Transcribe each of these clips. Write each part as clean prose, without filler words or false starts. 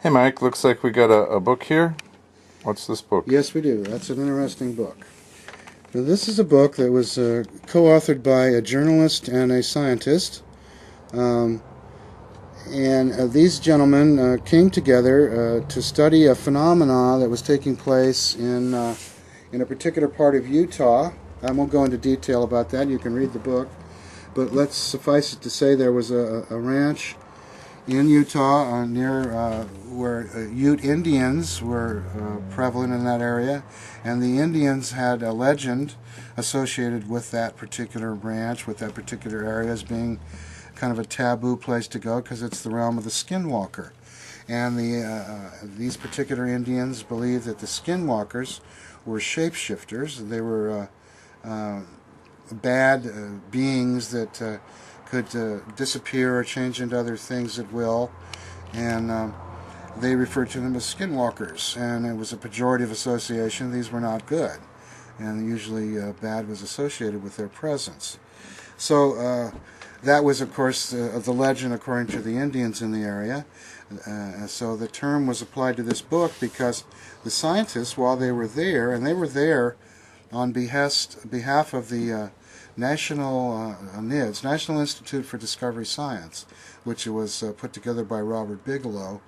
Hey Mike, looks like we got a book here. What's this book? Yes, we do. That's an interesting book. Now, this is a book that was co-authored by a journalist and a scientist. Um, these gentlemen came together to study a phenomena that was taking place in a particular part of Utah. I won't go into detail about that. You can read the book. But let's suffice it to say there was a ranch in Utah near where Ute Indians were prevalent in that area, and the Indians had a legend associated with that particular ranch, with that particular area, as being kind of a taboo place to go because it's the realm of the skinwalker. And these particular Indians believed that the skinwalkers were shapeshifters. They were bad beings that could disappear or change into other things at will, and they referred to them as skinwalkers, and it was a pejorative association. These were not good, and usually bad was associated with their presence. So that was, of course, the legend according to the Indians in the area. So the term was applied to this book because the scientists, while they were there, and they were there on behalf of the National NIDS, National Institute for Discovery Science, which was put together by Robert Bigelow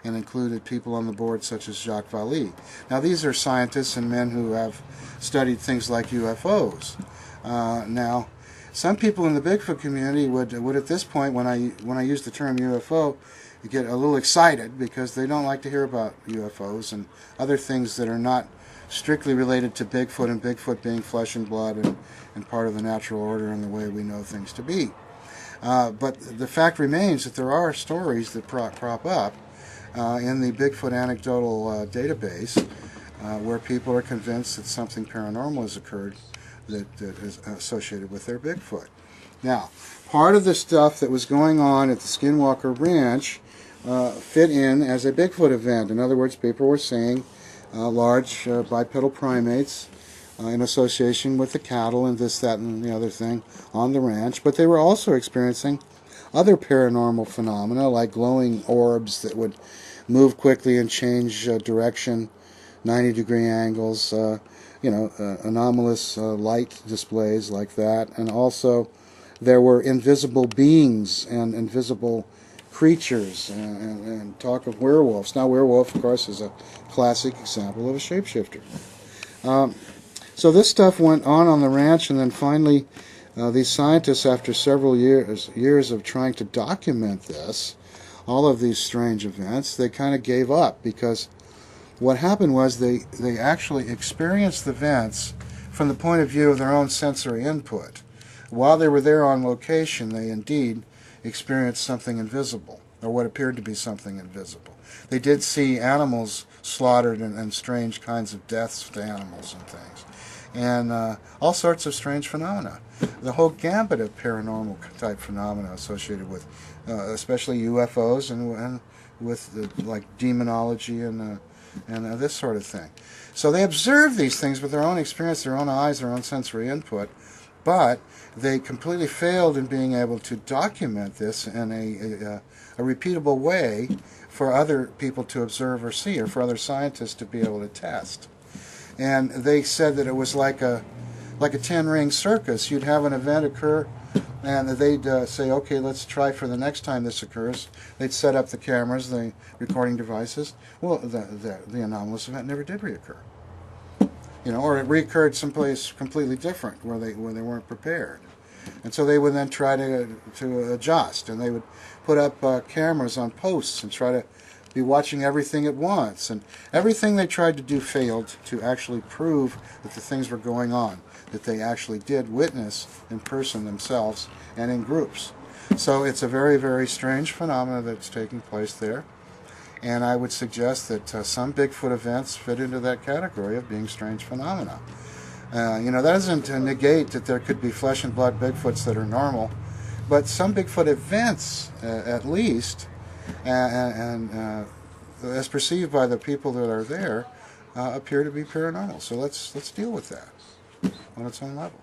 and included people on the board such as Jacques Vallée. Now these are scientists and men who have studied things like UFOs. Now some people in the Bigfoot community would at this point, when I use the term UFO, get a little excited because they don't like to hear about UFOs and other things that are not strictly related to Bigfoot, and Bigfoot being flesh and blood and part of the natural order and the way we know things to be. But the fact remains that there are stories that crop up in the Bigfoot anecdotal database where people are convinced that something paranormal has occurred that is associated with their Bigfoot. Now, part of the stuff that was going on at the Skinwalker Ranch fit in as a Bigfoot event. In other words, people were saying large bipedal primates in association with the cattle and this, that, and the other thing on the ranch. But they were also experiencing other paranormal phenomena like glowing orbs that would move quickly and change direction, 90-degree angles, anomalous light displays like that. And also there were invisible beings and invisible creatures and talk of werewolves. Now, werewolf, of course, is a classic example of a shapeshifter. So this stuff went on the ranch, and then finally these scientists, after several years of trying to document this, all of these strange events, they kind of gave up because what happened was they actually experienced the events from the point of view of their own sensory input. While they were there on location, they indeed experienced something invisible, or what appeared to be something invisible. They did see animals slaughtered and strange kinds of deaths to animals and things, and all sorts of strange phenomena. The whole gambit of paranormal type phenomena associated with especially UFOs and with like demonology and this sort of thing. So they observed these things with their own experience, their own eyes, their own sensory input, but they completely failed in being able to document this in a repeatable way for other people to observe or see, or for other scientists to be able to test. And they said that it was like a 10-ring circus. You'd have an event occur, and they'd say, okay, let's try for the next time this occurs. They'd set up the cameras, the recording devices. Well, the anomalous event never did reoccur. Or it reoccurred someplace completely different where they weren't prepared. And so they would then try to adjust, and they would put up cameras on posts and try to be watching everything at once. And everything they tried to do failed to actually prove that the things were going on, that they actually did witness in person themselves and in groups. So it's a very, very strange phenomenon that's taking place there. And I would suggest that some Bigfoot events fit into that category of being strange phenomena. That doesn't negate that there could be flesh and blood Bigfoots that are normal, but some Bigfoot events, at least, and as perceived by the people that are there, appear to be paranormal. So let's deal with that on its own level.